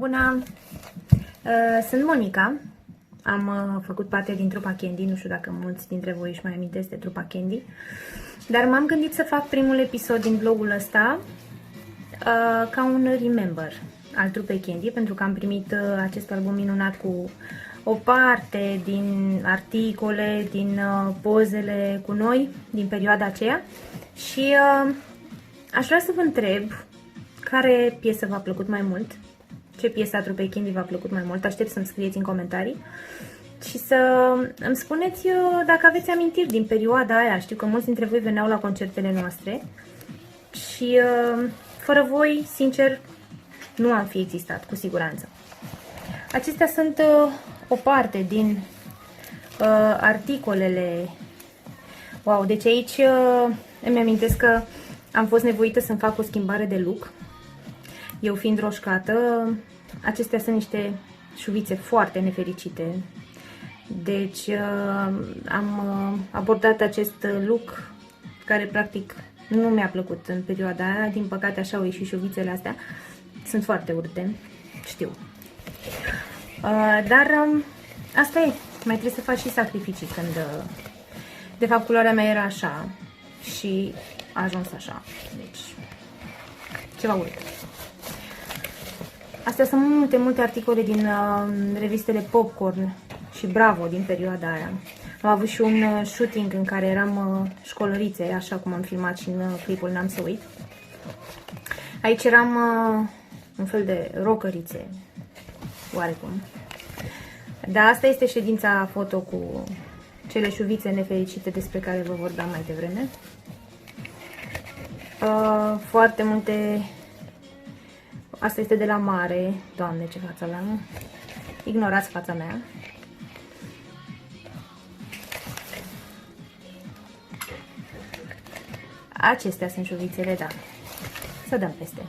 Bună! Sunt Monica. Am făcut parte din trupa Candy. Nu știu dacă mulți dintre voi își mai amintesc de trupa Candy. Dar m-am gândit să fac primul episod din vlogul ăsta ca un remember al trupei Candy, pentru că am primit acest album minunat cu o parte din articole, din pozele cu noi din perioada aceea. Și aș vrea să vă întreb care piesă v-a plăcut mai mult, ce piesă a trupei Candy v-a plăcut mai mult. Aștept să-mi scrieți în comentarii și să îmi spuneți dacă aveți amintiri din perioada aia. Știu că mulți dintre voi veneau la concertele noastre și fără voi, sincer, nu am fi existat, cu siguranță. Acestea sunt o parte din articolele. Wow, deci aici îmi amintesc că am fost nevoită să-mi fac o schimbare de look. Eu fiind roșcată, acestea sunt niște șuvițe foarte nefericite. Deci am abordat acest look care practic nu mi-a plăcut în perioada aia. Din păcate așa au ieșit șuvițele astea. Sunt foarte urâte, știu. Dar asta e. Mai trebuie să faci și sacrificii când de fapt culoarea mea era așa și a ajuns așa. Deci ceva urât. Astea sunt multe articole din revistele Popcorn și Bravo din perioada aia. Am avut și un shooting în care eram școlărițe, așa cum am filmat și în clipul N-am să uit. Aici eram un fel de rockerițe, oarecum. Dar asta este ședința foto cu cele șuvițe nefericite despre care vă vorbeam mai devreme. Foarte multe. Asta este de la mare. Doamne, ce față aveam. Ignorați fața mea. Acestea sunt șuvițele, da. Să dăm peste.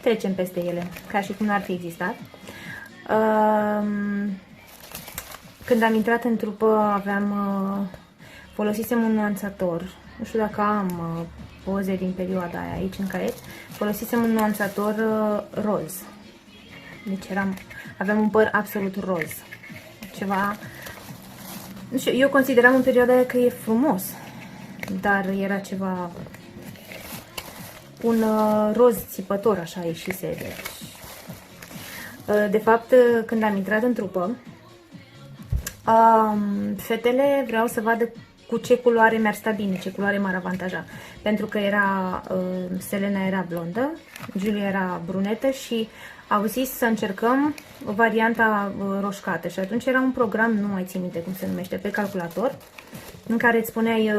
Trecem peste ele, ca și cum n-ar fi existat. Când am intrat în trupă, folosisem un nuanțator. Nu știu dacă am poze din perioada aia aici în caiet. Folosisem un nuanțator roz. Deci aveam un păr absolut roz. Ceva. Nu știu, eu consideram în perioada aia că e frumos, dar era ceva. Un roz țipător, așa ieșise. Deci. De fapt, când am intrat în trupă, fetele vreau să vadă cu ce culoare mi-ar sta bine, ce culoare m-ar avantaja. Pentru că Selena era blondă, Julia era brunetă și au zis să încercăm varianta roșcată. Și atunci era un program, nu mai țin minte cum se numește, pe calculator, în care îți puneai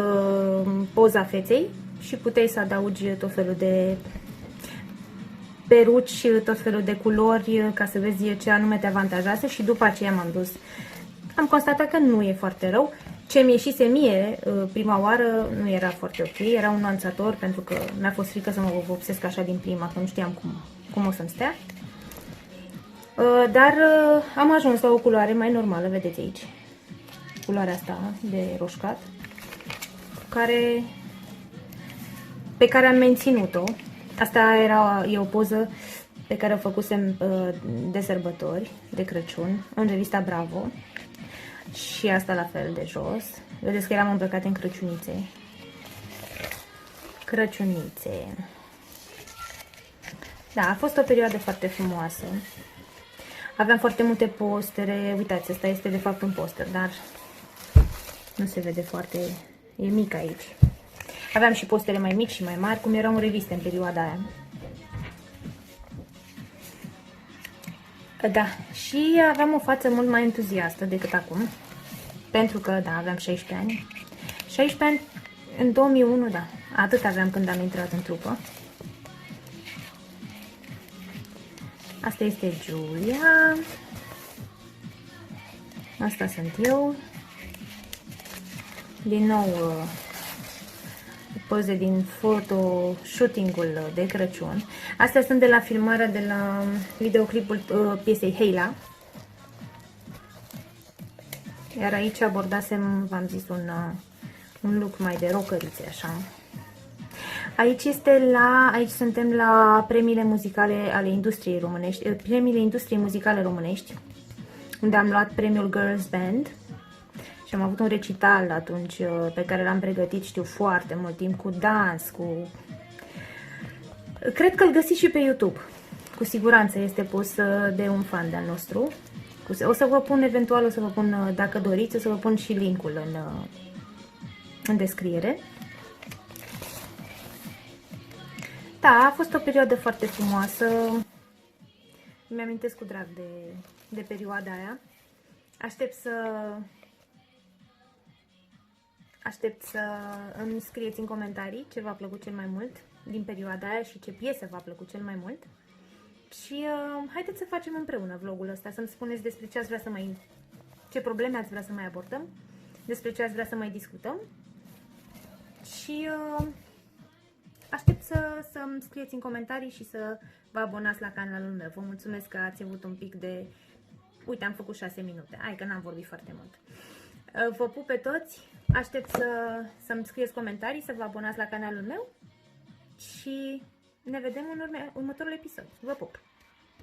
poza feței și puteai să adaugi tot felul de peruci, tot felul de culori, ca să vezi ce anume te avantajase. Și după aceea m-am dus. Am constatat că nu e foarte rău. Ce mi ieșise mie prima oară nu era foarte ok. Era un nuanțator, pentru că mi-a fost frică să mă vopsesc așa din prima, că nu știam cum o să-mi stea. Dar am ajuns la o culoare mai normală, vedeți aici. Culoarea asta de roșcat, pe care am menținut-o. Asta e o poză pe care o făcusem de sărbători, de Crăciun, în revista Bravo. Și asta la fel de jos. Vedeți că eram îmbrăcate în crăciunițe. Da, a fost o perioadă foarte frumoasă. Aveam foarte multe postere. Uitați, asta este de fapt un poster, dar nu se vede foarte. E mic aici. Aveam și postere mai mici și mai mari, cum erau în reviste în perioada aia. Da, și aveam o față mult mai entuziastă decât acum. Pentru că, da, aveam 16 ani. 16 ani în 2001, da. Atât aveam când am intrat în trupă. Asta este Julia. Asta sunt eu. Din nou poze din shooting-ul de Crăciun. Astea sunt de la filmarea, de la videoclipul piesei Heila. Iar aici abordasem, v-am zis, un look mai de rockerițe, așa. Aici suntem la premiile muzicale ale industriei românești, premiile industriei muzicale românești, unde am luat premiul Girls Band și am avut un recital atunci pe care l-am pregătit, știu, foarte mult timp, cu dans, cu... Cred că îl găsiți și pe YouTube. Cu siguranță este pus de un fan de-al nostru. O să vă pun, eventual, o să vă pun, dacă doriți, o să vă pun și linkul în descriere. Da, a fost o perioadă foarte frumoasă. Îmi amintesc cu drag de perioada aia. Aștept să îmi scrieți în comentarii ce v-a plăcut cel mai mult din perioada aia și ce piesă v-a plăcut cel mai mult. Și haideți să facem împreună vlogul ăsta, să-mi spuneți despre ce ați vrea să mai... ce probleme ați vrea să mai abordăm, despre ce ați vrea să mai discutăm. Și aștept să-mi scrieți în comentarii și să vă abonați la canalul meu. Vă mulțumesc că ați avut un pic de... Uite, am făcut 6 minute. Hai că n-am vorbit foarte mult. Vă pup pe toți. Aștept să-mi scrieți comentarii, să vă abonați la canalul meu. Și ne vedem în următorul episod. Vă pup!